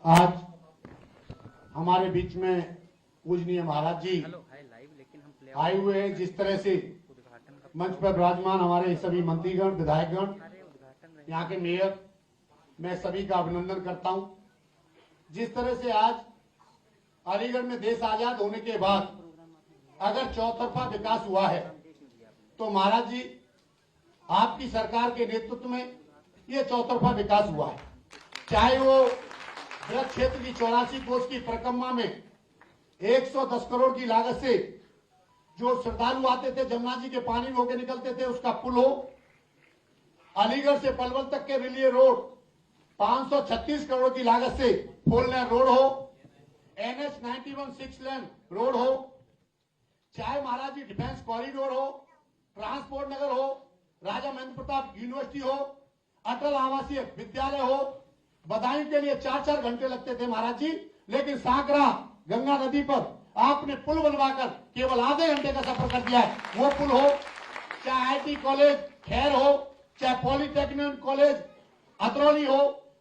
आज हमारे बीच में पूजनीय महाराज जी आए हुए हैं। जिस तरह से मंच पर विराजमान हमारे सभी मंत्रीगण, विधायकगण, यहाँ के मेयर, मैं सभी का अभिनंदन करता हूं। जिस तरह से आज अलीगढ़ में देश आजाद होने के बाद अगर चौतरफा विकास हुआ है तो महाराज जी आपकी सरकार के नेतृत्व में ये चौतरफा विकास हुआ है। चाहे वो ब्रज क्षेत्र की 84 कोस की परिक्रमा में 110 करोड़ की लागत से जो श्रद्धालु आते थे जमुना जी के पानी में होकर निकलते थे उसका पुल हो, अलीगढ़ से पलवल तक के रिले रोड 536 करोड़ की लागत से फोर लेन रोड हो, NH 91 6 लेन रोड हो, चाहे महाराज जी डिफेंस कॉरिडोर हो, ट्रांसपोर्ट नगर हो, राजा महेंद्र प्रताप यूनिवर्सिटी हो, अटल आवासीय विद्यालय हो। बधाई के लिए 4-4 घंटे लगते थे महाराज जी, लेकिन सांकरा गंगा नदी पर आपने पुल बनवाकर केवल आधे घंटे का सफर कर दिया है। वो पुल हो, चाहे IT कॉलेज खैर हो, चाहे पॉलिटेक्निक कॉलेज अतरौली हो,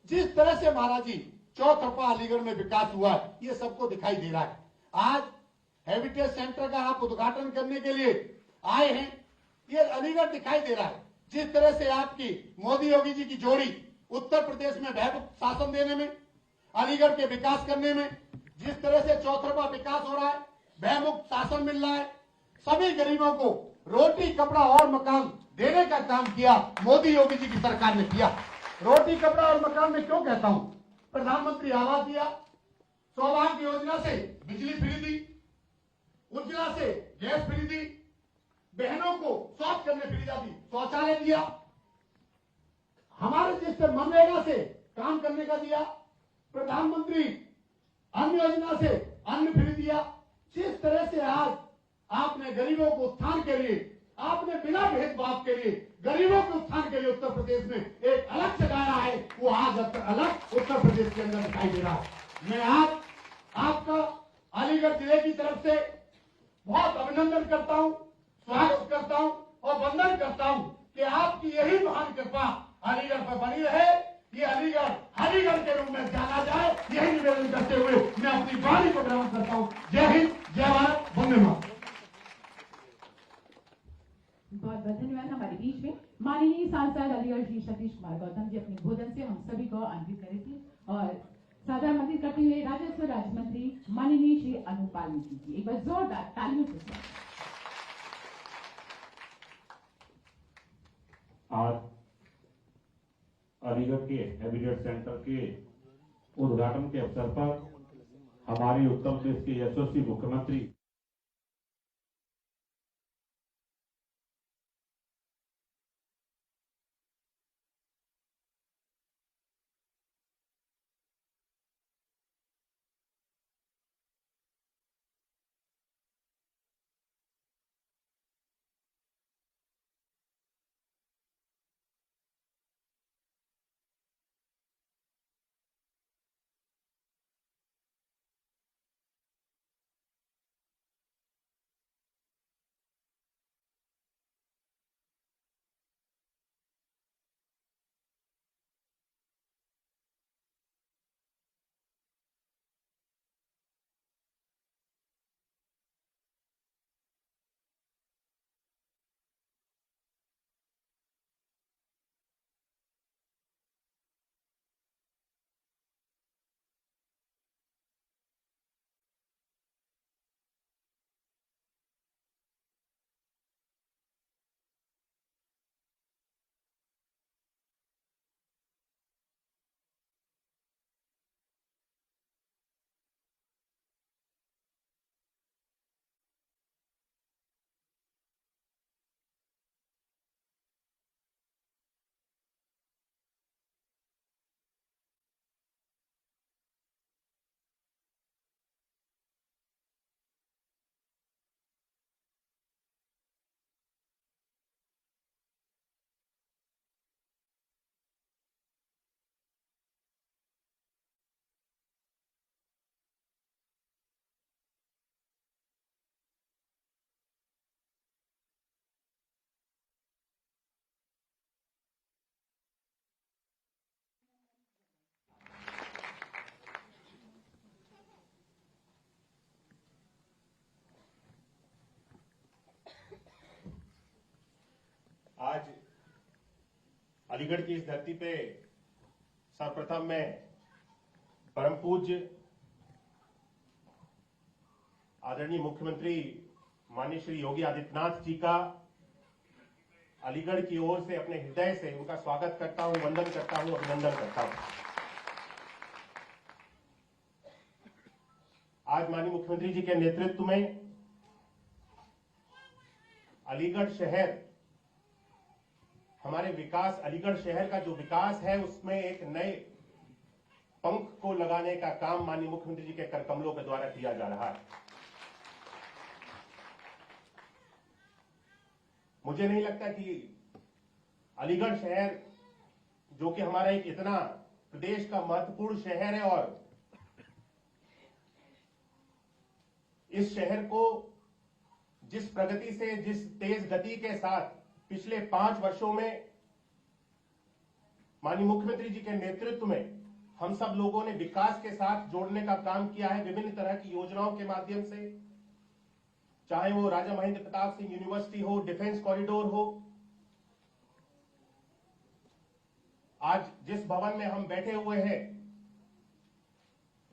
जिस तरह से महाराज जी चौतरफा अलीगढ़ में विकास हुआ है ये सबको दिखाई दे रहा है। आज हेरिटेज सेंटर का आप उद्घाटन करने के लिए आए हैं, ये अलीगढ़ दिखाई दे रहा है। जिस तरह से आपकी मोदी योगी जी की जोड़ी उत्तर प्रदेश में वैभव शासन देने में, अलीगढ़ के विकास करने में, जिस तरह से चौतरफा विकास हो रहा है, भयमुक्त शासन मिल रहा है, सभी गरीबों को रोटी कपड़ा और मकान देने का काम किया मोदी योगी जी की सरकार ने किया। रोटी कपड़ा और मकान में क्यों कहता हूं? प्रधानमंत्री आवास दिया, सौभाग्य योजना से बिजली फ्री दी, उज्ज्वला से गैस फ्री दी, बहनों को शौच करने फ्रीजा दी, शौचालय दिया, हमारे जिस मनरेगा से काम करने का दिया, प्रधानमंत्री अन्न योजना से अन्न फ्री दिया। जिस तरह से आज आपने गरीबों को उत्थान के लिए, आपने बिना भेदभाव के लिए गरीबों के उत्थान के लिए उत्तर प्रदेश में एक अलग जगाया है, वो आज अलग उत्तर प्रदेश के अंदर दिखाई दे रहा है। मैं आज आपका अलीगढ़ जिले की तरफ से बहुत अभिनंदन करता हूं, स्वागत करता हूं और वंदन करता हूं कि आपकी यही महान कृपा अलीगढ़ पर बनी रहे। ये अलीगढ़ अलीगढ़ के रूप में जाना जाए, यही निवेदन करते हुए मैं अपनी वाणी को ग्रहण करता हूं। जय हिंद, जय भारत, वंदे मातरम। बहुत बहुत धन्यवाद। हमारे बीच में माननीय सांसद अलीगढ़ श्री सतीश कुमार गौतम जी अपने भोजन से हम सभी को आनंदित करेंगे और सादर मंदिर करते हुए राजस्व राज्य मंत्री माननीय श्री अनुपाल जी, एक बार जोरदार तालियों के साथ। आज अलीगढ़ के हेरिटेज सेंटर के उद्घाटन के अवसर पर हमारे उत्तर प्रदेश के यशस्वी मुख्यमंत्री अलीगढ़ की इस धरती पे सर्वप्रथम मैं परम पूज्य आदरणीय मुख्यमंत्री माननीय श्री योगी आदित्यनाथ जी का अलीगढ़ की ओर से अपने हृदय से उनका स्वागत करता हूं, वंदन करता हूं, अभिनंदन करता हूं। आज माननीय मुख्यमंत्री जी के नेतृत्व में अलीगढ़ शहर, हमारे विकास, अलीगढ़ शहर का जो विकास है उसमें एक नए पंख को लगाने का काम माननीय मुख्यमंत्री जी के कर कमलों के द्वारा किया जा रहा है। मुझे नहीं लगता कि अलीगढ़ शहर, जो कि हमारा एक इतना प्रदेश का महत्वपूर्ण शहर है, और इस शहर को जिस प्रगति से, जिस तेज गति के साथ पिछले 5 वर्षों में माननीय मुख्यमंत्री जी के नेतृत्व में हम सब लोगों ने विकास के साथ जोड़ने का काम किया है, विभिन्न तरह की योजनाओं के माध्यम से, चाहे वो राजा महेंद्र प्रताप सिंह यूनिवर्सिटी हो, डिफेंस कॉरिडोर हो। आज जिस भवन में हम बैठे हुए हैं,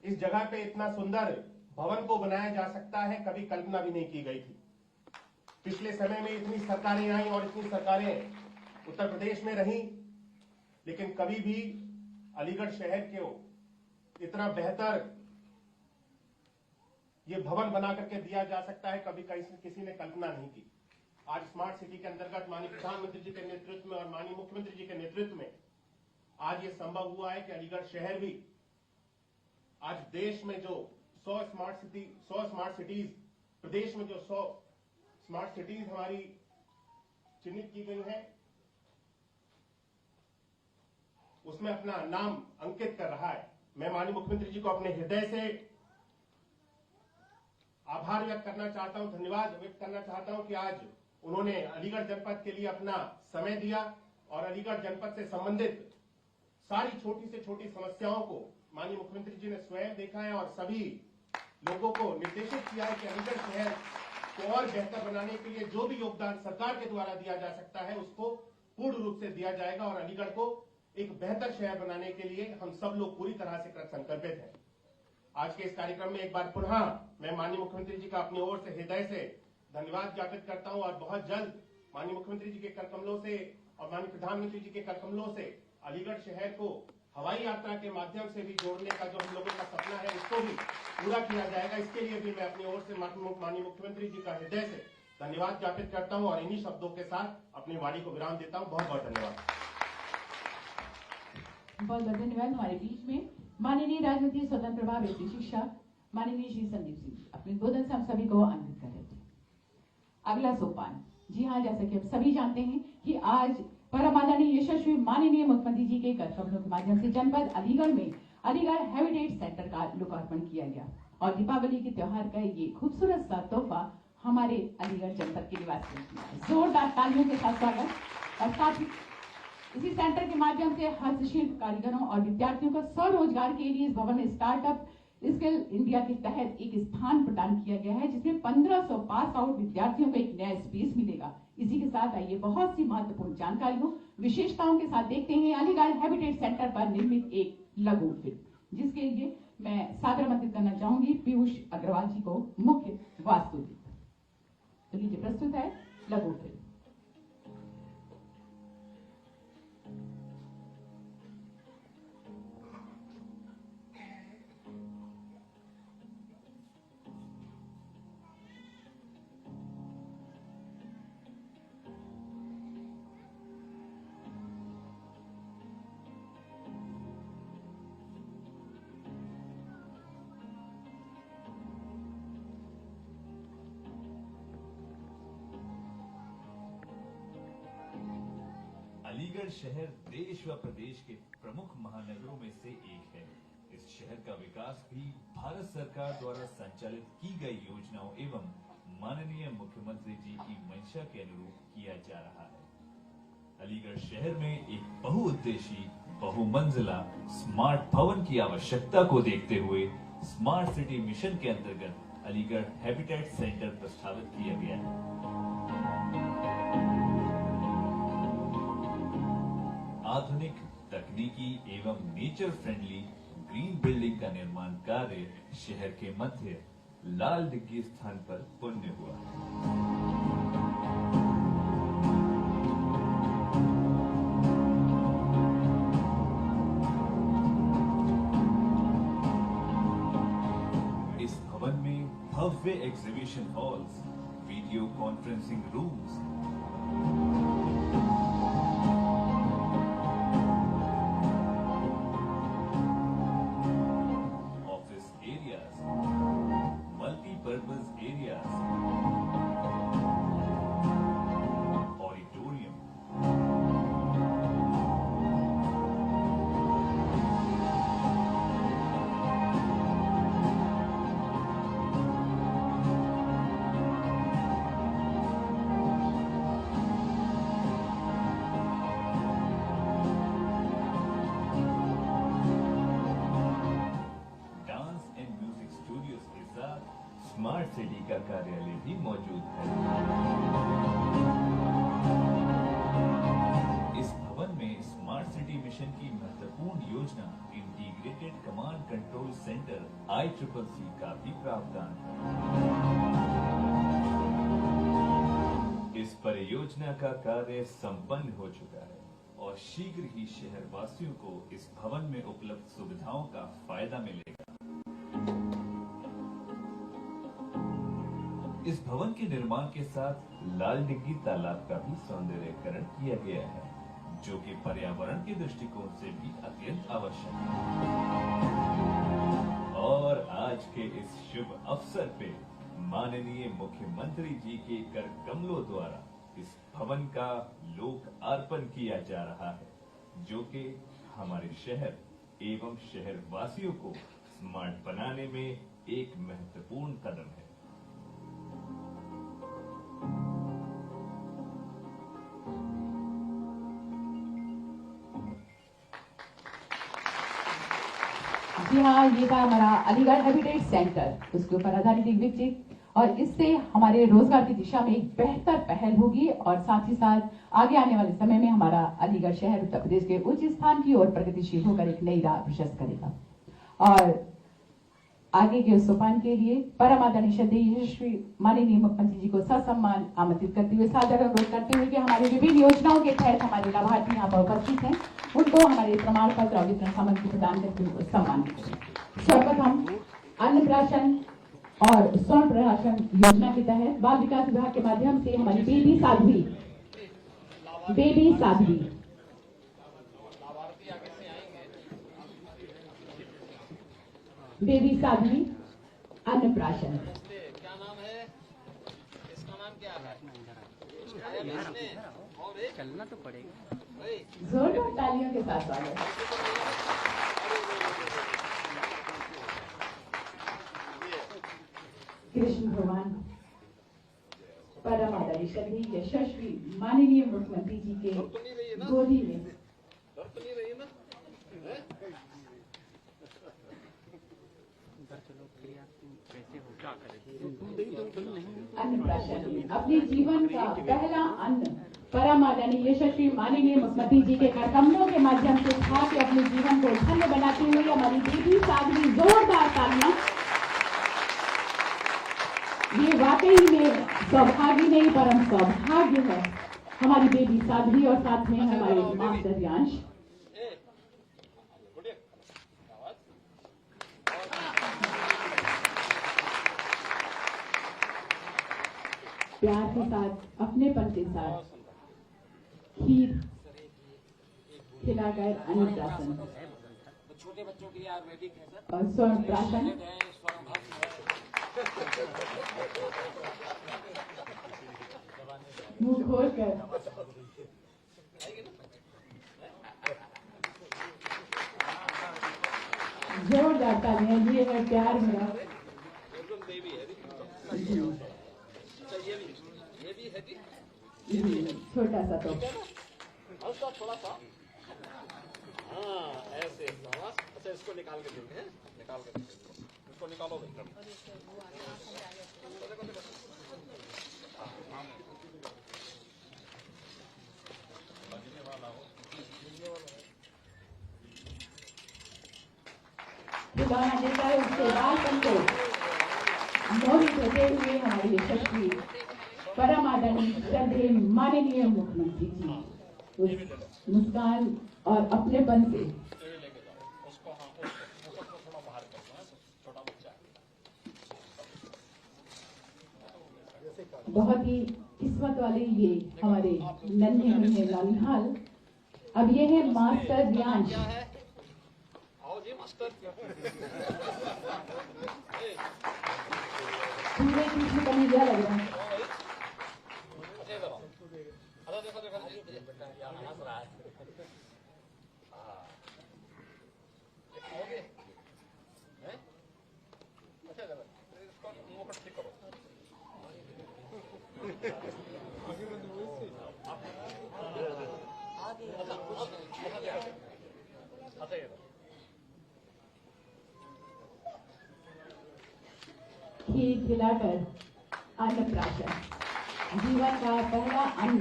इस जगह पे इतना सुंदर भवन को बनाया जा सकता है, कभी कल्पना भी नहीं की गई थी। पिछले समय में इतनी सरकारें आई और इतनी सरकारें उत्तर प्रदेश में रहीं, लेकिन कभी भी अलीगढ़ शहर को इतना बेहतर ये भवन बना करके दिया जा सकता है, कभी किसी ने कल्पना नहीं की। आज स्मार्ट सिटी के अंतर्गत माननीय प्रधानमंत्री जी के नेतृत्व में और माननीय मुख्यमंत्री जी के नेतृत्व में आज ये संभव हुआ है कि अलीगढ़ शहर भी आज देश में जो 100 स्मार्ट सिटीज, प्रदेश में जो 100 स्मार्ट सिटीज हमारी चिन्हित की गई हैं, उसमें अपना नाम अंकित कर रहा है। मैं माननीय मुख्यमंत्री जी को अपने हृदय से आभार व्यक्त करना चाहता हूं, धन्यवाद व्यक्त करना चाहता हूं कि आज उन्होंने अलीगढ़ जनपद के लिए अपना समय दिया और अलीगढ़ जनपद से संबंधित सारी छोटी से छोटी समस्याओं को माननीय मुख्यमंत्री जी ने स्वयं देखा है और सभी लोगों को निर्देशित किया है कि अलीगढ़ शहर को और बेहतर बनाने के लिए जो भी योगदान सरकार के द्वारा दिया जा सकता है उसको पूर्ण रूप से दिया जाएगा और अलीगढ़ को एक बेहतर शहर बनाने के लिए हम सब लोग पूरी तरह से कृत संकल्पित हैं। आज के इस कार्यक्रम में एक बार पुनः मैं माननीय मुख्यमंत्री जी का अपनी ओर से हृदय से धन्यवाद ज्ञापित करता हूं और बहुत जल्द माननीय मुख्यमंत्री जी के कर कमलों से और माननीय प्रधानमंत्री जी के कर कमलों से अलीगढ़ शहर को हवाई यात्रा के माध्यम से भी जोड़ने का जो हम लोगों का सपना है उसको भी पूरा किया जाएगा। इसके लिए भी मैं अपनी ओर से माननीय मुख्यमंत्री जी का हृदय से धन्यवाद ज्ञापित करता हूं और इन्हीं शब्दों के साथ अपनी वाणी को विराम देता हूं। बहुत बहुत धन्यवाद। बहुत बहुत धन्यवाद। हमारे बीच में माननीय राजनीति स्वतंत्र प्रभार व्यक्ति शिक्षा माननीय श्री संदीप सिंह जी अपने उद्बोधन से हम सभी को आनंदित कर रहे थे। अगला सोपान, जी हाँ, जैसा कि आप सभी जानते हैं कि आज परम आदरणीय यशस्वी माननीय मुख्यमंत्री जी के कर कमलों के माध्यम से जनपद अलीगढ़ में अलीगढ़ हैबिटेट सेंटर का लोकार्पण किया गया और दीपावली के त्योहार का ये खूबसूरत सा तोहफा हमारे अलीगढ़ जनपद के निवासियों की जोरदार तालियों के साथ स्वागत। और साथ ही इसी सेंटर के माध्यम से हस्तशिल्प कारीगरों और विद्यार्थियों को स्वरोजगार के लिए इस भवन में स्टार्टअप स्किल इंडिया के तहत एक स्थान प्रदान किया गया है जिसमें 1500 पास आउट विद्यार्थियों को एक नया स्पेस मिलेगा। इसी के साथ आइए बहुत सी महत्वपूर्ण जानकारियों विशेषताओं के साथ देखते हैं अलीगढ़ हैबिटेट सेंटर पर निर्मित एक लघु फिल्म, जिसके लिए मैं सादर आमंत्रित करना चाहूंगी पीयूष अग्रवाल जी को, मुख्य वास्तुविद। तो लीजिए प्रस्तुत है लघु फिल्म। अलीगढ़ शहर देश व प्रदेश के प्रमुख महानगरों में से एक है। इस शहर का विकास भी भारत सरकार द्वारा संचालित की गई योजनाओं एवं माननीय मुख्यमंत्री जी की मंशा के अनुरूप किया जा रहा है। अलीगढ़ शहर में एक बहुउद्देशीय बहुमंजिला स्मार्ट भवन की आवश्यकता को देखते हुए स्मार्ट सिटी मिशन के अंतर्गत अलीगढ़ हैबिटेट सेंटर प्रस्तावित किया गया है। आधुनिक तकनीकी एवं नेचर फ्रेंडली ग्रीन बिल्डिंग का निर्माण कार्य शहर के मध्य लाल डिग्गी स्थान पर पूर्ण हुआ। इस भवन में भव्य exhibition halls, video conferencing rooms, office areas, multipurpose areas, auditorium, dance and music studios के साथ स्मार्ट सिटी का कार्यालय भी मौजूद है। इस भवन में स्मार्ट सिटी मिशन की महत्वपूर्ण योजना integrated command control centre ICCC का भी प्रावधान है। इस परियोजना का कार्य संपन्न हो चुका है और शीघ्र ही शहर वासियों को इस भवन में उपलब्ध सुविधाओं का फायदा मिलेगा। इस भवन के निर्माण के साथ लाल डिग्गी तालाब का भी सौंदर्यीकरण किया गया है, जो कि पर्यावरण के दृष्टिकोण से भी अत्यंत आवश्यक है। और आज के इस शुभ अवसर पे माननीय मुख्यमंत्री जी के कर कमलों द्वारा इस भवन का लोक अर्पण किया जा रहा है, जो कि हमारे शहर एवं शहर वासियों को स्मार्ट बनाने में एक महत्वपूर्ण कदम है। जी हाँ, ये था हमारा अलीगढ़ हैबिटेट सेंटर, उसके ऊपर आधारित एक विकसित, और इससे हमारे रोजगार की दिशा में एक बेहतर पहल होगी और साथ ही साथ आगे आने वाले समय में हमारा अलीगढ़ शहर उत्तर प्रदेश के उच्च स्थान की ओर प्रगतिशील होकर एक नई राह प्रशस्त करेगा। और आगे के सोपान के लिए परम आदरणीय श्रद्धेय यशस्वी माननीय मुख्यमंत्री जी को ससम्मान आमंत्रित करते हुए सादर अनुरोध करते हुए कि हमारी विभिन्न योजनाओं के तहत हमारे लाभार्थी यहाँ पर उपस्थित हैं, उनको हमारे प्रमाण पत्र और वितरण सामग्री प्रदान करके उनको सम्मानित करें। सर्वप्रथम अन्नप्राशन और स्वर्ण प्राशन योजना के तहत बाल विकास विभाग के माध्यम से हमारी बेबी साध्वी अन्नप्राशन। क्या नाम है इसका? नाम क्या है? चलना तो पड़ेगा। जोरदार तालियों के साथ स्वागत। कृष्ण भगवान परम आदरणीय श्रद्धेय यशस्वी माननीय मुख्यमंत्री जी के गोदी में अन्नप्राशन अपने जीवन का पहला अन्न परम आदरणीय यशस्वी माननीय मुख्यमंत्री जी के करकमलों के माध्यम से खा के अपने जीवन को धन्य बनाते हुए हमारी बेबी साध्वी, जोरदार तालियां। ये वाकई में सौभाग्य नहीं परम सौभाग्य है, हमारी बेबी साध्वी और साथ में हमारे मास्टर यांश। प्यार के साथ, अपनेपन के साथ खीर खिलाकर अन्नप्राशन छोटे बच्चों के लिए आयुर्वेदिक है सर, और स्वर्ण प्राशन मुंह खोल कर जोरदार तालियां। ये है प्यार मेरा। ये भी है जी, छोटा सा तो थोड़ा सा। हाँ ऐसे अच्छा, इसको निकाल के देंगे, निकाल के इसको निकालो भाई। वाला हो खिलौना देता है उसके बाद को मोहित होते हुए हमारे यशस्वी परम आदरणीय श्रद्धेय माननीय मुख्यमंत्री जी उस मुस्कान और अपनेपन से उसको थोड़ा बाहर कर दो, छोटा बच्चा है। बहुत ही किस्मत वाले ये हमारे नन्हे मुन्ने लालिहाल। अब ये है मास्टर रियांश। आओ जी मास्टर। पूरे पीछे कमीजा लग रहा है। देखो हंस रहा है। इसको मुकुट ठीक करो। खीर खिलाकर अन्न प्राशन जीवन का पहला अन्न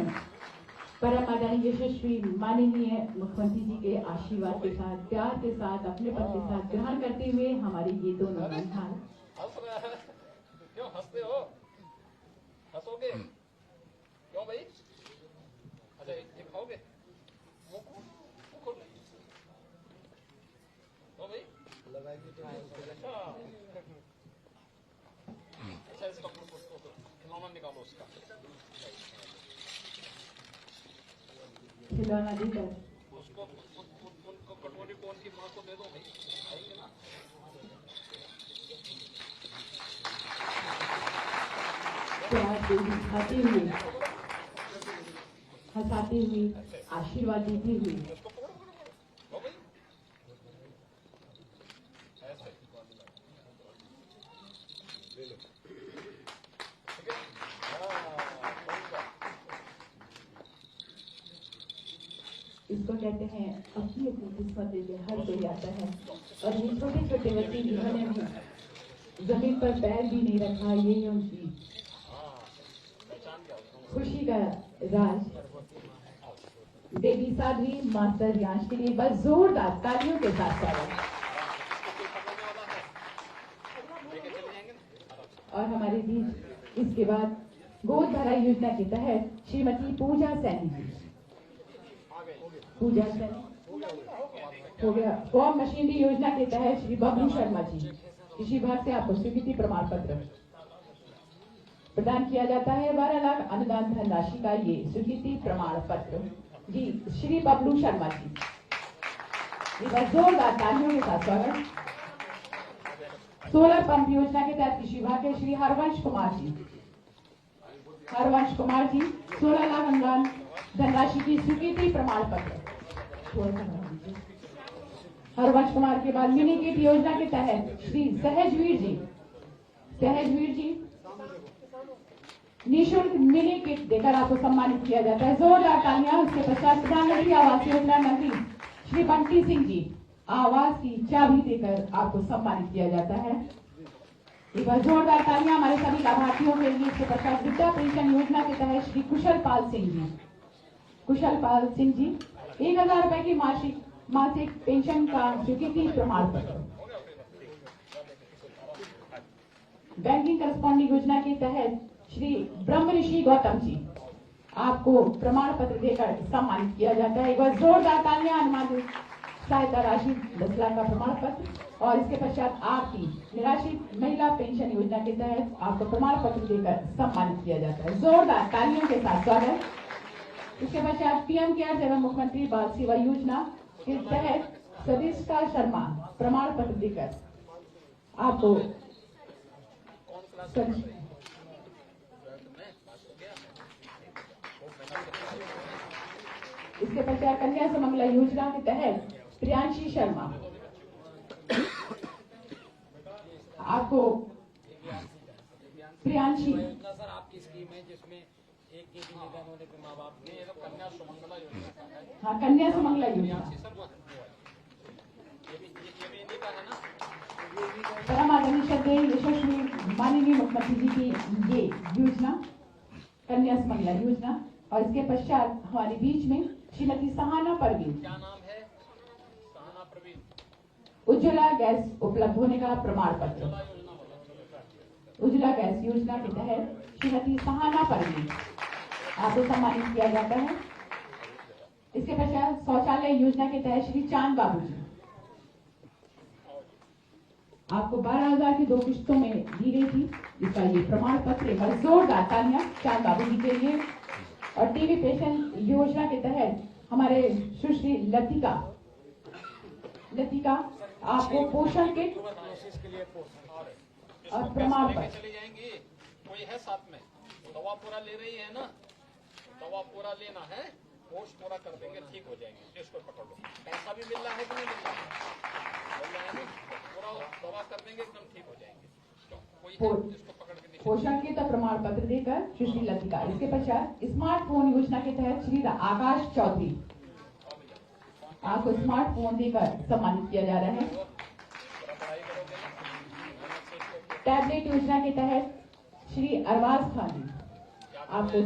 परम आदरणीय यशस्वी माननीय मुख्यमंत्री जी के आशीर्वाद के साथ प्यार के साथ अपनेपन के साथ ग्रहण करते हुए हमारे ये दोनों संस्थान हंस रहा है, क्यों हंसते हो? हंसोगे क्यों भाई? अच्छा ये खाओगे? मुकुट तो भाई अच्छा इसका खिलौना निकालो उसका। खिलौना देकर उसको उनको कटोरी को उनकी माँ को दे दो भाई, खाएंगे ना। प्यार से दिखाते हुए हंसाते हुए आशीर्वाद देते हुए इसको पकड़ो लो भाई, ऐसे ले लो, ठीक है? इसको कहते हैं अपनी अपनी किस्मत लेके हर कोई आता है। और ये छोटे छोटे बच्चे जिन्होंने भी जमीन पर पैर भी नहीं रखा, यही उनकी खुशी का राज। बेबी साध्वी मास्टर रियांश के लिए बस जोरदार तालियों के साथ स्वागत। और हमारे बीच इसके बाद गोद भराई योजना के तहत श्रीमती पूजा सैनी जी। पूजा सैनी हो गया। फॉर्म मशीनरी योजना के तहत श्री बबलू शर्मा जी, कृषि विभाग से आपको स्वीकृति प्रमाण पत्र प्रदान किया जाता है। 12 लाख अनुदान धनराशि का ये स्वीकृति प्रमाण पत्र जी श्री बबलू शर्मा जी। जोरदार तालियों के साथ स्वागत। सोलर पंप योजना के तहत कृषि विभाग के श्री हरवंश कुमार जी। हरवंश कुमार जी 16 लाख अनुदान धनराशि की स्वीकृति प्रमाण पत्र। हरवंश कुमार के बाद मिनी किट योजना के तहत श्री सहजवीर जी। सहजवीर जी निःशुल्क मिनी किट देकर आपको सम्मानित किया जाता है। जोरदार तालियां। उसके पश्चात प्रधानमंत्री आवास योजना मंत्री श्री बंटी सिंह जी आवास की चाबी देकर आपको सम्मानित किया जाता है। एक बार जोरदार तालियां हमारे सभी लाभार्थियों के लिए। इसके पश्चात वृद्धा पेंशन योजना के तहत श्री कुशल पाल सिंह जी। कुशल पाल सिंह जी 1000 रुपए की मासिक पेंशन का स्वीकृति प्रमाण पत्र। बैंकिंग करस्पॉन्डिंग योजना के तहत श्री ब्रह्म ऋषि गौतम जी आपको प्रमाण पत्र देकर सम्मानित किया जाता है। एक बार जोरदार तालियां। अनुमानित सहायता राशि 10 लाख का प्रमाण पत्र। और इसके पश्चात आपकी निराश्रित महिला पेंशन योजना के तहत आपको प्रमाण पत्र देकर सम्मानित किया जाता है। जोरदार तालियों के साथ स्वागत। इसके पश्चात पीएम केयर्स एवं मुख्यमंत्री बाल सेवा योजना के तहत सदिष्टा शर्मा प्रमाण पत्र देकर आपको इसके पश्चात कन्या सुमंगला योजना के तहत प्रियांशी शर्मा आपको प्रियांशी सर आपकी स्कीम है जिसमें एक के भी निधन होने पे माँ बाप ने कन्या सुमंगला योजना है। हाँ कन्या सुमंगला योजना ये भी इन्हीं का है ना। परम आदरणीय श्रद्धेय यशस्वी माननीय मुख्यमंत्री जी की ये योजना कन्या सुमंगला योजना। और इसके पश्चात हमारे बीच में श्रीमती सहाना परवीन। क्या नाम है? सहाना परवीन। उज्ज्वला गैस उपलब्ध होने का प्रमाण पत्र। उज्ज्वला गैस योजना के तहत श्रीमती सहाना परवीन आपको सम्मानित किया जाता है। इसके पश्चात शौचालय योजना के तहत श्री चांद बाबू जी आपको 12,000 की 2 किस्तों में दी गई थी। इसका ये प्रमाण पत्र एक बार जोरदार तालियां चांद बाबू जी के लिए। और टीबी पेशेंट योजना के तहत हमारे सुश्री लतिका आपको पोषण किट और प्रमाण पत्र। चली जाएंगी, कोई है साथ में, दवा पूरा ले रही है ना, दवा पूरा लेना है, कोर्स पूरा कर देंगे, ठीक हो जाएंगे। इसको पकड़ लो, पैसा भी मिल रहा है कि नहीं मिल रहा है, पूरा दवा कर देंगे, एकदम ठीक हो जाएंगे। इसको पकड़ के पोषण किट और प्रमाण पत्र देकर सुश्री लतिका। इसके पश्चात स्मार्टफोन योजना के तहत श्री आकाश चौधरी आपको स्मार्टफोन देकर सम्मानित किया जा रहा है। टैबलेट योजना के तहत श्री अरबाज खान जी आपको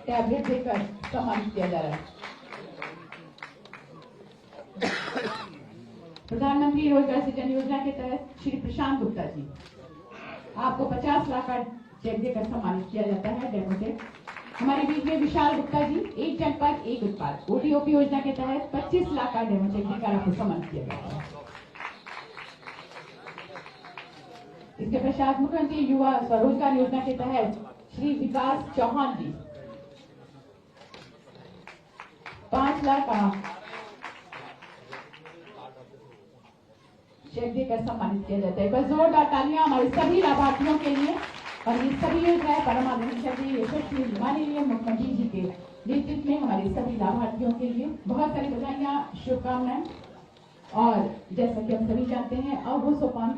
टैबलेट देकर सम्मानित किया जा रहा है। प्रधानमंत्री रोजगार सृजन योजना के तहत श्री प्रशांत गुप्ता जी आपको 50 लाख का चेक देकर सम्मानित किया जाता है, डेमो चेक। हमारे बीच में विशाल गुप्ता जी एक जनपद एक उत्पाद ओटीओपी योजना के तहत 25 लाख का डेमो चेक देकर आपको सम्मानित किया जाता है। इसके पश्चात मुख्यमंत्री युवा स्वरोजगार योजना के तहत श्री विकास चौहान जी 5 लाख का चेक देकर सम्मानित किया जाता है। बस जोरदार तालियां हमारे सभी लाभार्थियों के लिए। और ये सभी योजनाएं परमाधीन यशस्वी माननीय मुख्यमंत्री जी के नेतृत्व में हमारे सभी लाभार्थियों के लिए बहुत सारी बधाइयां, शुभकामनाएं। और जैसा कि हम सभी जानते हैं, अब वो सोपान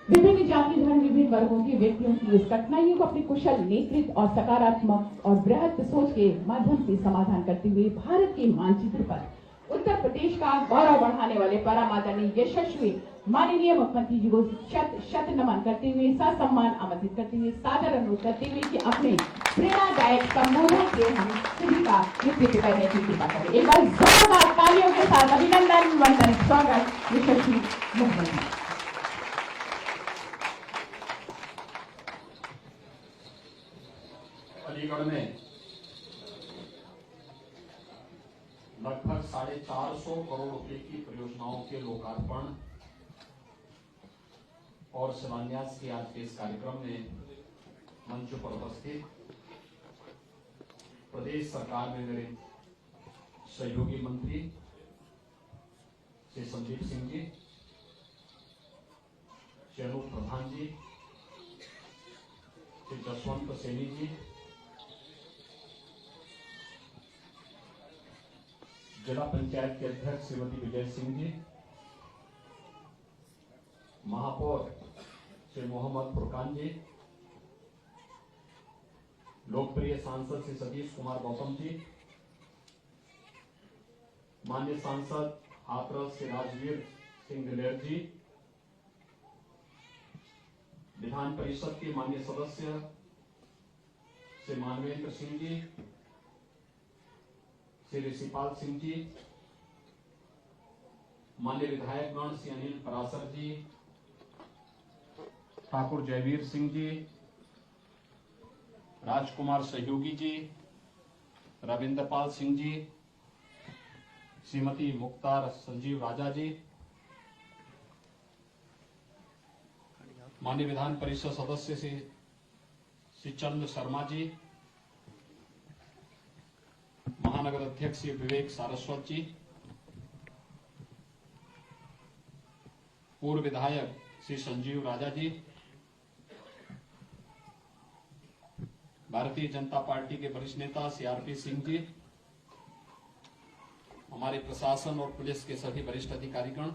विभिन्न जाति धर्म विभिन्न वर्गों के व्यक्तियों की इस कठिनाइयों को अपने कुशल नेतृत्व और सकारात्मक और बृहत सोच के माध्यम से समाधान करते हुए भारत के मानचित्र पर उत्तर प्रदेश का गौरव बढ़ाने वाले परम आदरणीय यशस्वी माननीय मुख्यमंत्री जी को शत शत नमन करते हुए ससम्मान आमंत्रित करते हुए सादर अनुरोध करते हुए कि अपने प्रेरणादायक संबोधन से हम सभी का नेतृत्व करने की कृपा करें। एक बार जोरदार तालियों के साथ अभिनंदन वंदन स्वागत यशस्वी मुख्यमंत्री। अलीगढ़ में लगभग 450 करोड़ रुपए की परियोजनाओं के लोकार्पण और शिलान्यास के आज के इस कार्यक्रम में मंच पर उपस्थित प्रदेश सरकार में मेरे सहयोगी मंत्री श्री संदीप सिंह जी, श्री अनूप प्रधान जी, श्री जसवंत सैनी जी, जिला पंचायत के अध्यक्ष श्रीमती विजय सिंह जी, महापौर श्री मोहम्मद फुरकान जी, लोकप्रिय सांसद श्री सतीश कुमार गौतम जी, माननीय सांसद हाथरस श्री राजवीर सिंह दिलेर जी, विधान परिषद के माननीय सदस्य श्री मानवेंद्र सिंह जी, श्री ऋषिपाल सिंह जी, माननीय विधायकगण श्री अनिल परासर जी, ठाकुर जयवीर सिंह जी, राजकुमार सहयोगी जी, रविंद्रपाल सिंह जी, श्रीमती मुख्तार संजीव राजा जी, माननीय विधान परिषद सदस्य श्री चंद्र शर्मा जी, महानगर अध्यक्ष श्री विवेक सारस्वत जी, पूर्व विधायक श्री संजीव राजा जी, भारतीय जनता पार्टी के वरिष्ठ नेता श्री आरपी सिंह जी, हमारे प्रशासन और पुलिस के सभी वरिष्ठ अधिकारीगण,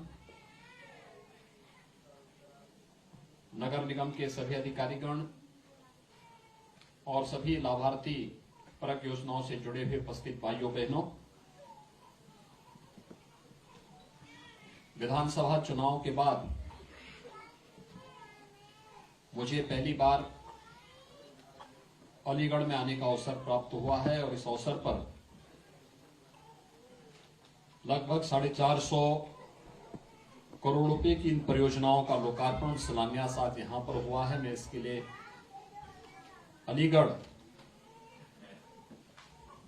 नगर निगम के सभी अधिकारीगण और सभी लाभार्थी परक योजनाओं से जुड़े हुए उपस्थित भाइयों बहनों, विधानसभा चुनाव के बाद मुझे पहली बार अलीगढ़ में आने का अवसर प्राप्त हुआ है और इस अवसर पर लगभग 450 करोड़ रुपए की इन परियोजनाओं का लोकार्पण शिलान्यास आज यहां पर हुआ है। मैं इसके लिए अलीगढ़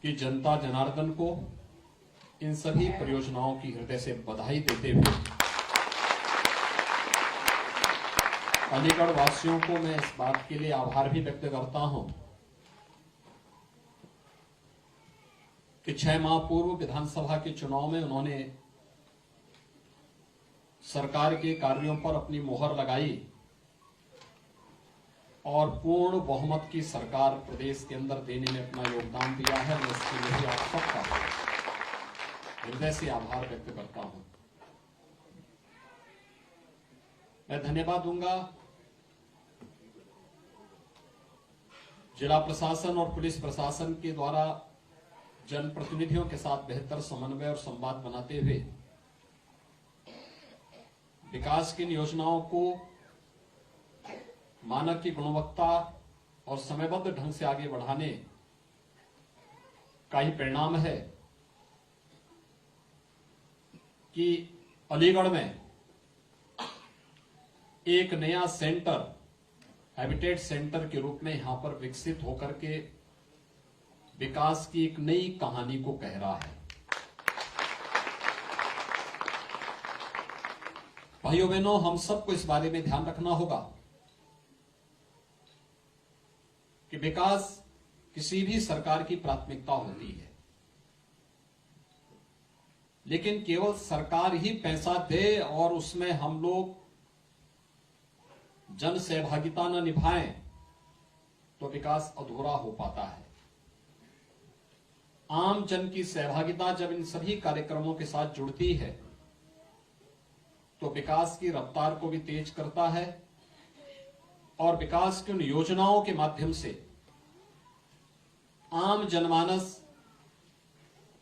की जनता जनार्दन को इन सभी परियोजनाओं की हृदय से बधाई देते हुए अलीगढ़ वासियों को मैं इस बात के लिए आभार भी व्यक्त करता हूं कि 6 माह पूर्व विधानसभा के चुनाव में उन्होंने सरकार के कार्यों पर अपनी मोहर लगाई और पूर्ण बहुमत की सरकार प्रदेश के अंदर देने में अपना योगदान दिया है। मैं इसके लिए भी आप सबका हृदय से आभार व्यक्त करता हूं। मैं धन्यवाद दूंगा जिला प्रशासन और पुलिस प्रशासन के द्वारा जनप्रतिनिधियों के साथ बेहतर समन्वय और संवाद बनाते हुए विकास की योजनाओं को मानक की गुणवत्ता और समयबद्ध ढंग से आगे बढ़ाने का ही परिणाम है कि अलीगढ़ में एक नया सेंटर हैबिटेट सेंटर के रूप में यहां पर विकसित होकर के विकास की एक नई कहानी को कह रहा है। भाइयों बहनों, हम सबको इस बारे में ध्यान रखना होगा कि विकास किसी भी सरकार की प्राथमिकता होती है, लेकिन केवल सरकार ही पैसा दे और उसमें हम लोग जन सहभागिता न निभाएं तो विकास अधूरा हो पाता है। आम जन की सहभागिता जब इन सभी कार्यक्रमों के साथ जुड़ती है तो विकास की रफ्तार को भी तेज करता है और विकास की उन योजनाओं के माध्यम से आम जनमानस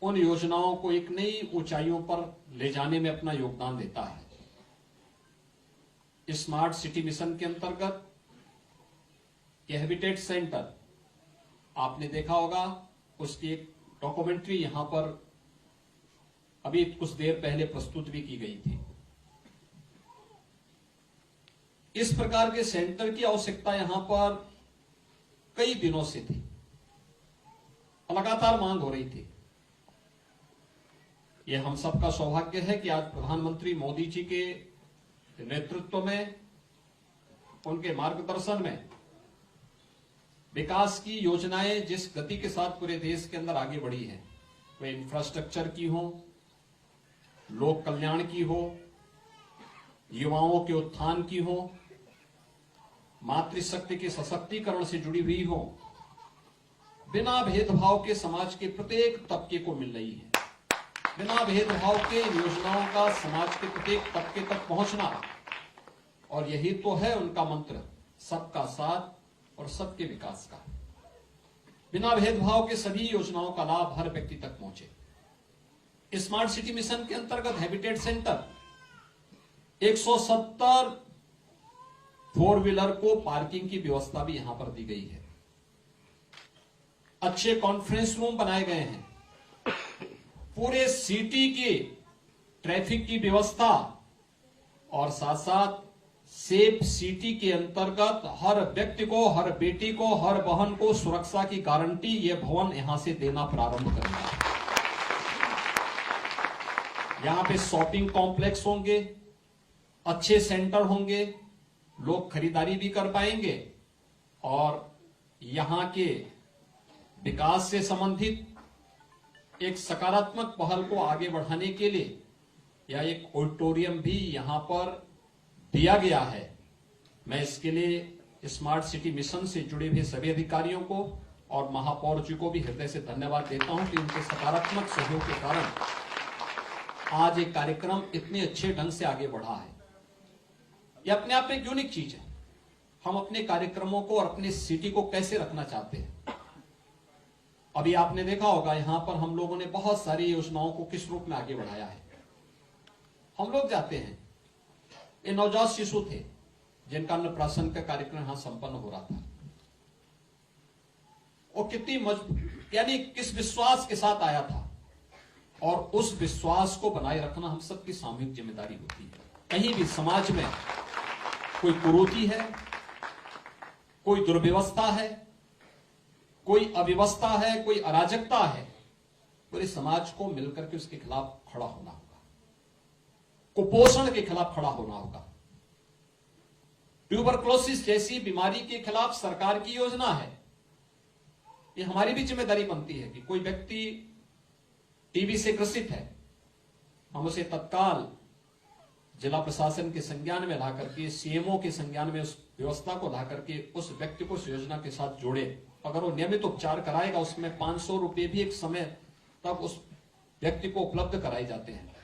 उन योजनाओं को एक नई ऊंचाइयों पर ले जाने में अपना योगदान देता है। स्मार्ट सिटी मिशन के अंतर्गत यह हैबिटेट सेंटर आपने देखा होगा, उसकी एक डॉक्यूमेंट्री यहां पर अभी कुछ देर पहले प्रस्तुत भी की गई थी। इस प्रकार के सेंटर की आवश्यकता यहां पर कई दिनों से थी, लगातार मांग हो रही थी। यह हम सबका सौभाग्य है कि आज प्रधानमंत्री मोदी जी के नेतृत्व में, उनके मार्गदर्शन में विकास की योजनाएं जिस गति के साथ पूरे देश के अंदर आगे बढ़ी है, वे इंफ्रास्ट्रक्चर की हो, लोक कल्याण की हो, युवाओं के उत्थान की हो, मातृशक्ति के सशक्तिकरण से जुड़ी हुई हो, बिना भेदभाव के समाज के प्रत्येक तबके को मिल रही है। बिना भेदभाव के योजनाओं का समाज के प्रत्येक तबके तक पहुंचना, और यही तो है उनका मंत्र, सबका साथ और सबके विकास का। बिना भेदभाव के सभी योजनाओं का लाभ हर व्यक्ति तक पहुंचे। स्मार्ट सिटी मिशन के अंतर्गत हैबिटेट सेंटर 170 4 व्हीलर को पार्किंग की व्यवस्था भी यहां पर दी गई है। अच्छे कॉन्फ्रेंस रूम बनाए गए हैं। पूरे सिटी की ट्रैफिक की व्यवस्था और साथ साथ सेफ सिटी के अंतर्गत हर व्यक्ति को, हर बेटी को, हर बहन को सुरक्षा की गारंटी यह भवन यहां से देना प्रारंभ करेगा। यहां पे शॉपिंग कॉम्प्लेक्स होंगे, अच्छे सेंटर होंगे, लोग खरीदारी भी कर पाएंगे और यहां के विकास से संबंधित एक सकारात्मक पहल को आगे बढ़ाने के लिए या एक ऑडिटोरियम भी यहां पर दिया गया है। मैं इसके लिए स्मार्ट सिटी मिशन से जुड़े हुए सभी अधिकारियों को और महापौर जी को भी हृदय से धन्यवाद देता हूं कि उनके सकारात्मक सहयोग के कारण आज एक कार्यक्रम इतने अच्छे ढंग से आगे बढ़ा है। यह अपने आप में एक यूनिक चीज है। हम अपने कार्यक्रमों को और अपने सिटी को कैसे रखना चाहते हैं। अभी आपने देखा होगा यहां पर हम लोगों ने बहुत सारी योजनाओं को किस रूप में आगे बढ़ाया है। हम लोग जाते हैं, ये नवजात शिशु थे जिनका अन्नप्राशन का कार्यक्रम यहां संपन्न हो रहा था। वो कितनी यानी किस विश्वास के साथ आया था और उस विश्वास को बनाए रखना हम सबकी सामूहिक जिम्मेदारी होती है। कहीं भी समाज में कोई कुरीति है, कोई दुर्व्यवस्था है, कोई अव्यवस्था है, कोई अराजकता है, पूरे समाज को मिलकर के उसके खिलाफ खड़ा होना होगा, कुपोषण के खिलाफ खड़ा होना होगा। ट्यूबरक्लोसिस जैसी बीमारी के खिलाफ सरकार की योजना है। ये हमारी भी जिम्मेदारी बनती है कि कोई व्यक्ति टीबी से ग्रसित है, हम उसे तत्काल जिला प्रशासन के संज्ञान में ला करके, सीएमओ के संज्ञान में उस व्यवस्था को ला करके उस व्यक्ति को उस योजना के साथ जोड़े। अगर वो नियमित उपचार कराएगा, उसमें 500 रुपए भी एक समय तक उस व्यक्ति को उपलब्ध कराए जाते हैं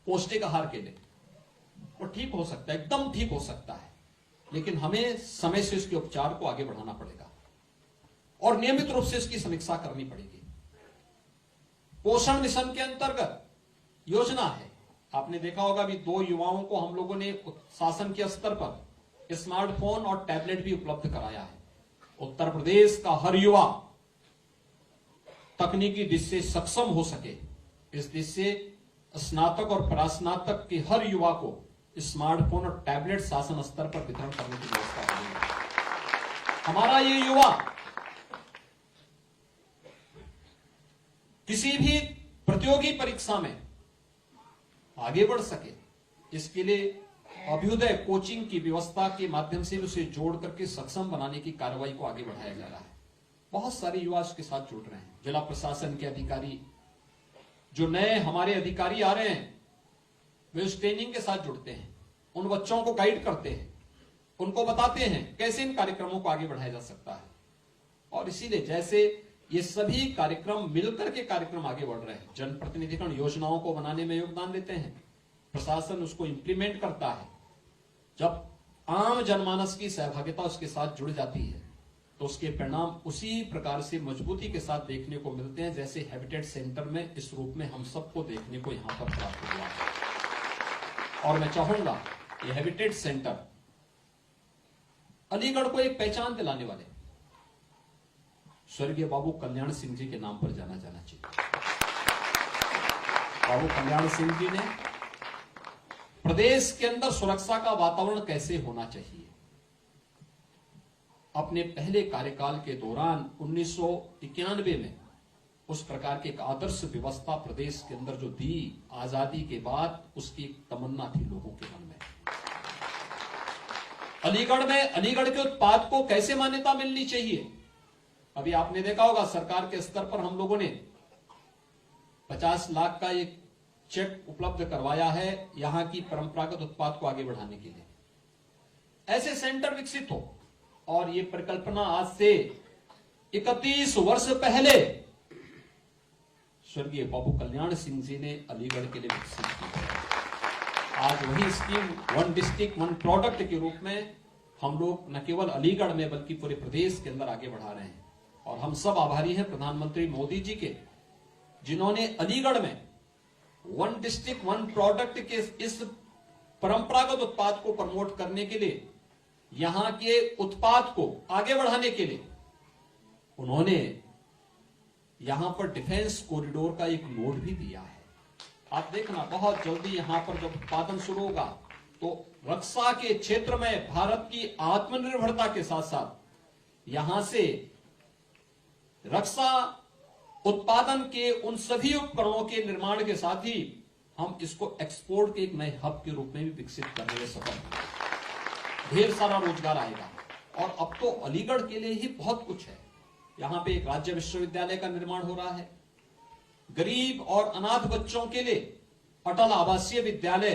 पौष्टिक आहार के लिए, वो ठीक हो सकता है, एकदम ठीक हो सकता है। लेकिन हमें समय से उसके उपचार को आगे बढ़ाना पड़ेगा और नियमित रूप से इसकी समीक्षा करनी पड़ेगी। पोषण मिशन के अंतर्गत योजना है, आपने देखा होगा भी 2 युवाओं को हम लोगों ने शासन के स्तर पर स्मार्टफोन और टैबलेट भी उपलब्ध कराया है। उत्तर प्रदेश का हर युवा तकनीकी दृष्टि से सक्षम हो सके, इस दृष्टि से स्नातक और परास्नातक के हर युवा को स्मार्टफोन और टैबलेट शासन स्तर पर वितरण करने की व्यवस्था करेंगे। हमारा ये युवा किसी भी प्रतियोगी परीक्षा में आगे बढ़ सके, इसके लिए अभ्युदय कोचिंग की व्यवस्था के माध्यम से उसे जोड़ करके सक्षम बनाने की कार्रवाई को आगे बढ़ाया जा रहा है। बहुत सारे युवा इसके साथ जुड़ रहे हैं। जिला प्रशासन के अधिकारी, जो नए हमारे अधिकारी आ रहे हैं, वे उस ट्रेनिंग के साथ जुड़ते हैं, उन बच्चों को गाइड करते हैं, उनको बताते हैं कैसे इन कार्यक्रमों को आगे बढ़ाया जा सकता है। और इसीलिए जैसे ये सभी कार्यक्रम मिलकर के कार्यक्रम आगे बढ़ रहे हैं, जनप्रतिनिधिगण योजनाओं को बनाने में योगदान देते हैं, प्रशासन उसको इंप्लीमेंट करता है। जब आम जनमानस की सहभागिता उसके साथ जुड़ जाती है तो उसके परिणाम उसी प्रकार से मजबूती के साथ देखने को मिलते हैं जैसे हैबिटेट सेंटर में इस रूप में हम सबको देखने को यहां पर प्राप्त हुआ है। और मैं चाहूंगा ये हैबिटेट सेंटर अलीगढ़ को एक पहचान दिलाने वाले स्वर्गीय बाबू कल्याण सिंह जी के नाम पर जाना जाना चाहिए। बाबू कल्याण सिंह जी ने प्रदेश के अंदर सुरक्षा का वातावरण कैसे होना चाहिए, अपने पहले कार्यकाल के दौरान 1991 में उस प्रकार की एक आदर्श व्यवस्था प्रदेश के अंदर जो दी आजादी के बाद, उसकी एक तमन्ना थी लोगों के मन में। अलीगढ़ में अलीगढ़ के उत्पाद को कैसे मान्यता मिलनी चाहिए। अभी आपने देखा होगा सरकार के स्तर पर हम लोगों ने 50 लाख का एक चेक उपलब्ध करवाया है यहां की परंपरागत उत्पाद को आगे बढ़ाने के लिए। ऐसे सेंटर विकसित हो, और ये परिकल्पना आज से 31 वर्ष पहले स्वर्गीय बाबू कल्याण सिंह जी ने अलीगढ़ के लिए विकसित की है। आज वही स्कीम 1 डिस्ट्रिक्ट 1 प्रोडक्ट के रूप में हम लोग न केवल अलीगढ़ में बल्कि पूरे प्रदेश के अंदर आगे बढ़ा रहे हैं। और हम सब आभारी हैं प्रधानमंत्री मोदी जी के, जिन्होंने अलीगढ़ में 1 डिस्ट्रिक्ट 1 प्रोडक्ट के इस परंपरागत उत्पाद को प्रमोट करने के लिए, यहां के उत्पाद को आगे बढ़ाने के लिए उन्होंने यहां पर डिफेंस कॉरिडोर का एक नोड भी दिया है। आप देखना बहुत जल्दी यहां पर जब उत्पादन शुरू होगा तो रक्षा के क्षेत्र में भारत की आत्मनिर्भरता के साथ साथ यहां से रक्षा उत्पादन के उन सभी उपकरणों के निर्माण के साथ ही हम इसको एक्सपोर्ट के एक नए हब के रूप में भी विकसित करने में सफल होंगे। ढेर सारा रोजगार आएगा। और अब तो अलीगढ़ के लिए ही बहुत कुछ है। यहां पे एक राज्य विश्वविद्यालय का निर्माण हो रहा है, गरीब और अनाथ बच्चों के लिए अटल आवासीय विद्यालय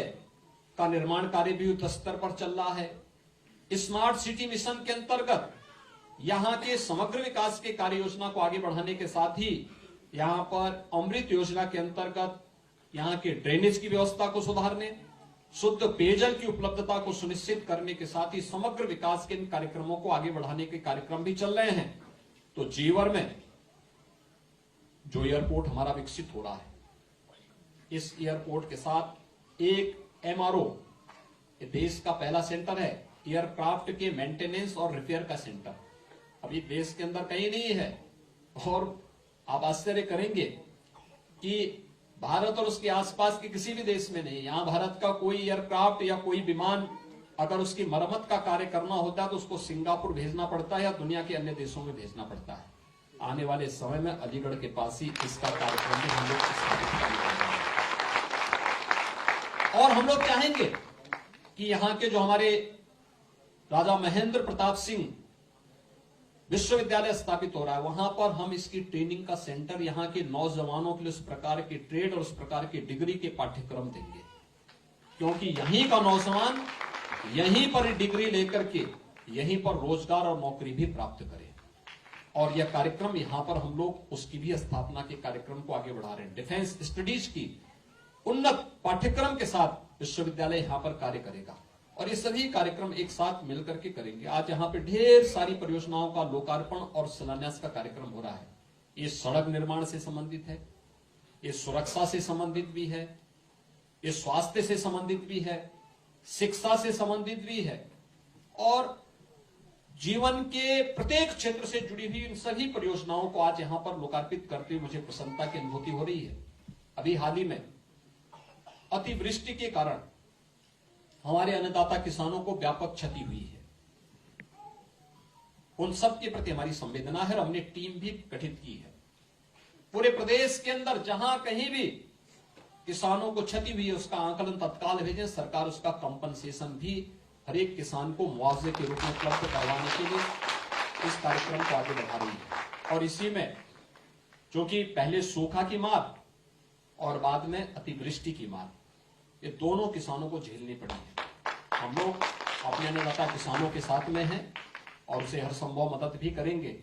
का निर्माण कार्य भी युद्ध स्तर पर चल रहा है। स्मार्ट सिटी मिशन के अंतर्गत यहां के समग्र विकास के कार्य योजना को आगे बढ़ाने के साथ ही यहां पर अमृत योजना के अंतर्गत यहां के ड्रेनेज की व्यवस्था को सुधारने, शुद्ध पेयजल की उपलब्धता को सुनिश्चित करने के साथ ही समग्र विकास के इन कार्यक्रमों को आगे बढ़ाने के कार्यक्रम भी चल रहे हैं। तो जीवर में जो एयरपोर्ट हमारा विकसित हो रहा है, इस एयरपोर्ट के साथ एक MRO, ये देश का पहला सेंटर है एयरक्राफ्ट के मेंटेनेंस और रिपेयर का सेंटर। अभी देश के अंदर कहीं नहीं है। और आप आश्चर्य करेंगे कि भारत और उसके आसपास के किसी भी देश में नहीं। यहां भारत का कोई एयरक्राफ्ट या कोई विमान अगर उसकी मरम्मत का कार्य करना होता है तो उसको सिंगापुर भेजना पड़ता है या दुनिया के अन्य देशों में भेजना पड़ता है। आने वाले समय में अलीगढ़ के पास ही इसका कार्यक्रम भी हम लोग स्थापित करेंगे। और हम लोग चाहेंगे कि यहां के जो हमारे राजा महेंद्र प्रताप सिंह विश्वविद्यालय स्थापित हो रहा है, वहां पर हम इसकी ट्रेनिंग का सेंटर यहां के नौजवानों के लिए उस प्रकार के ट्रेड और उस प्रकार की डिग्री के पाठ्यक्रम देंगे, क्योंकि यहीं का नौजवान यहीं पर डिग्री लेकर के यहीं पर रोजगार और नौकरी भी प्राप्त करे। और यह कार्यक्रम यहां पर हम लोग उसकी भी स्थापना के कार्यक्रम को आगे बढ़ा रहे हैं। डिफेंस स्टडीज की उन्नत पाठ्यक्रम के साथ विश्वविद्यालय यहां पर कार्य करेगा और ये सभी कार्यक्रम एक साथ मिलकर के करेंगे। आज यहाँ पे ढेर सारी परियोजनाओं का लोकार्पण और शिलान्यास का कार्यक्रम हो रहा है। ये सड़क निर्माण से संबंधित है, ये सुरक्षा से संबंधित भी है, ये स्वास्थ्य से संबंधित भी है, शिक्षा से संबंधित भी है और जीवन के प्रत्येक क्षेत्र से जुड़ी हुई इन सभी परियोजनाओं को आज यहां पर लोकार्पित करते हुए मुझे प्रसन्नता की अनुभूति हो रही है। अभी हाल ही में अतिवृष्टि के कारण हमारे अन्नदाता किसानों को व्यापक क्षति हुई है। उन सब के प्रति हमारी संवेदना है और हमने टीम भी गठित की है। पूरे प्रदेश के अंदर जहां कहीं भी किसानों को क्षति हुई है उसका आकलन तत्काल भेजें। सरकार उसका कंपनसेशन भी हर एक किसान को मुआवजे के रूप में उपलब्ध करवाने के लिए इस कार्यक्रम को आगे बढ़ा रही है। और इसी में जो कि पहले सूखा की मार और बाद में अतिवृष्टि की मार, ये दोनों किसानों को झेलनी पड़ी है। हम लोग अपने अन्नदाता किसानों के साथ में हैं और उसे हर संभव मदद भी करेंगे।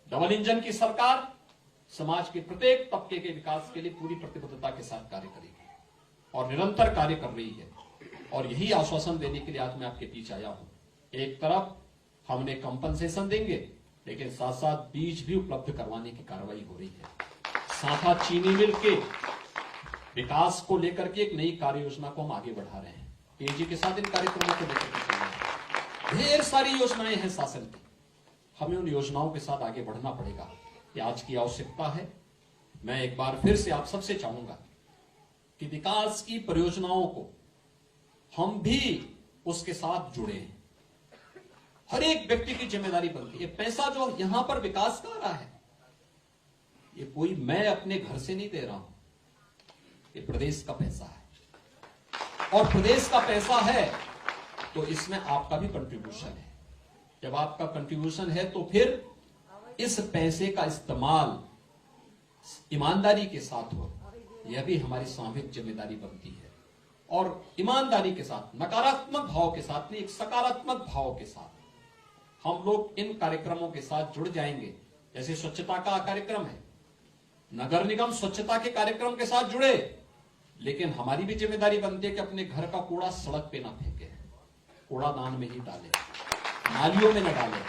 डबल इंजन की सरकार समाज के प्रत्येक तबके के विकास के लिए पूरी प्रतिबद्धता के साथ कार्य करेगी और निरंतर कार्य कर रही है। और यही आश्वासन देने के लिए आज मैं आपके बीच आया हूं। एक तरफ हमने कंपनसेशन देंगे, लेकिन साथ साथ बीज भी उपलब्ध करवाने की कार्रवाई हो रही है। साथ चीनी मिल के विकास को लेकर के एक नई कार्य योजना को हम आगे बढ़ा रहे हैं। तेजी के साथ इन कार्यक्रमों को लेकर के चल रहे हैं। ढेर सारी योजनाएं हैं शासन की, हमें उन योजनाओं के साथ आगे बढ़ना पड़ेगा। ये आज की आवश्यकता है। मैं एक बार फिर से आप सबसे चाहूंगा कि विकास की परियोजनाओं को हम भी उसके साथ जुड़े। हर एक व्यक्ति की जिम्मेदारी बनती है। ये पैसा जो यहां पर विकास का आ रहा है, ये कोई मैं अपने घर से नहीं दे रहा हूं, ये प्रदेश का पैसा है। और प्रदेश का पैसा है तो इसमें आपका भी कंट्रीब्यूशन है। जब आपका कंट्रीब्यूशन है तो फिर इस पैसे का इस्तेमाल ईमानदारी के साथ हो, यह भी हमारी सामूहिक जिम्मेदारी बनती है। और ईमानदारी के साथ, नकारात्मक भाव के साथ नहीं, एक सकारात्मक भाव के साथ हम लोग इन कार्यक्रमों के साथ जुड़ जाएंगे। जैसे स्वच्छता का कार्यक्रम है, नगर निगम स्वच्छता के कार्यक्रम के साथ जुड़े, लेकिन हमारी भी जिम्मेदारी बनती है कि अपने घर का कूड़ा सड़क पे ना फेंके, कूड़ादान में ही डाले, नालियों में न डाले।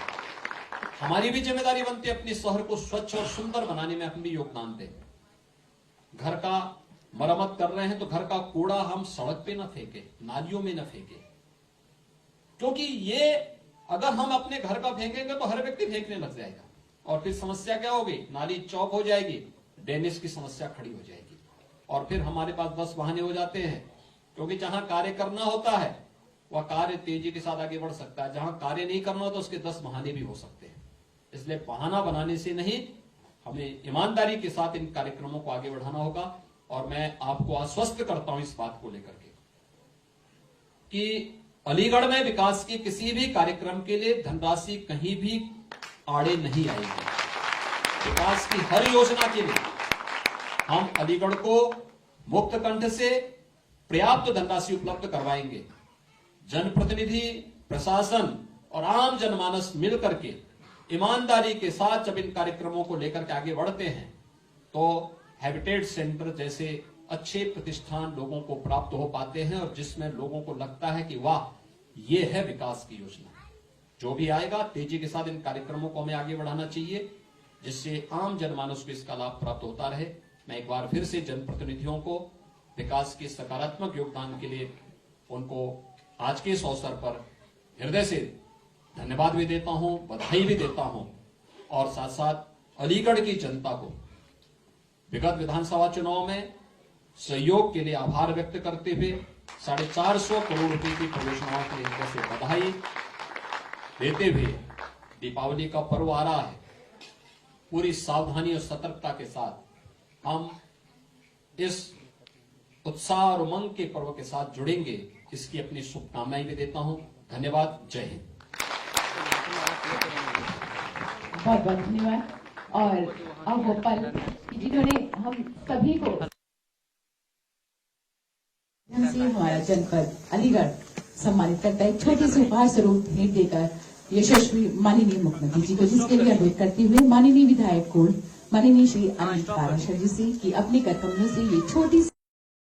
हमारी भी जिम्मेदारी बनती है अपने शहर को स्वच्छ और सुंदर बनाने में हम भी योगदान दें। घर का मरम्मत कर रहे हैं तो घर का कूड़ा हम सड़क पे न फेंके, नालियों में न फेंके, क्योंकि ये अगर हम अपने घर का फेंकेंगे तो हर व्यक्ति फेंकने लग जाएगा और फिर समस्या क्या होगी, नाली चौक हो जाएगी, ड्रेनेज की समस्या खड़ी हो जाएगी और फिर हमारे पास 10 बहाने हो जाते हैं। क्योंकि जहां कार्य करना होता है वह कार्य तेजी के साथ आगे बढ़ सकता है, जहां कार्य नहीं करना होता उसके 10 बहाने भी हो सकते हैं। इसलिए बहाना बनाने से नहीं, हमें ईमानदारी के साथ इन कार्यक्रमों को आगे बढ़ाना होगा। और मैं आपको आश्वस्त करता हूं इस बात को लेकर के कि अलीगढ़ में विकास के किसी भी कार्यक्रम के लिए धनराशि कहीं भी आड़े नहीं आएगी। विकास की हर योजना के लिए हम अलीगढ़ को मुक्त कंठ से पर्याप्त धनराशि उपलब्ध करवाएंगे। जनप्रतिनिधि, प्रशासन और आम जनमानस मिलकर के ईमानदारी के साथ जब इन कार्यक्रमों को लेकर के आगे बढ़ते हैं तो हैबिटेट सेंटर जैसे अच्छे प्रतिष्ठान लोगों को प्राप्त हो पाते हैं और जिसमें लोगों को लगता है कि वाह, ये है विकास की योजना। जो भी आएगा तेजी के साथ इन कार्यक्रमों को हमें आगे बढ़ाना चाहिए, जिससे आम जनमानस को इसका लाभ प्राप्त होता रहे। मैं एक बार फिर से जनप्रतिनिधियों को विकास के सकारात्मक योगदान के लिए उनको आज के इस अवसर पर हृदय से धन्यवाद भी देता हूं, बधाई भी देता हूं और साथ साथ अलीगढ़ की जनता को विगत विधानसभा चुनाव में सहयोग के लिए आभार व्यक्त करते हुए 450 करोड़ रुपए की परियोजनाओं के लिए से बधाई देते हुए दीपावली का पर्व आ रहा है। पूरी सावधानी और सतर्कता के साथ हम इस उत्साह और उमंग के पर्व के साथ जुड़ेंगे, इसकी अपनी शुभकामनाएं भी देता हूं। धन्यवाद। जय हिंद। बहुत बहुत धन्यवाद। और अब वो पल जिन्होंने हम सभी को से हमारा जनपद अलीगढ़ सम्मानित करता है, छोटी सी उपहार स्वरूप भेंट देकर यशस्वी माननीय मुख्यमंत्री जी को, जिसके लिए अनुरोध करते हुए माननीय विधायक कोल माननीय श्री अनिल पाराशर जी से कि अपने कर कमलों से ये छोटी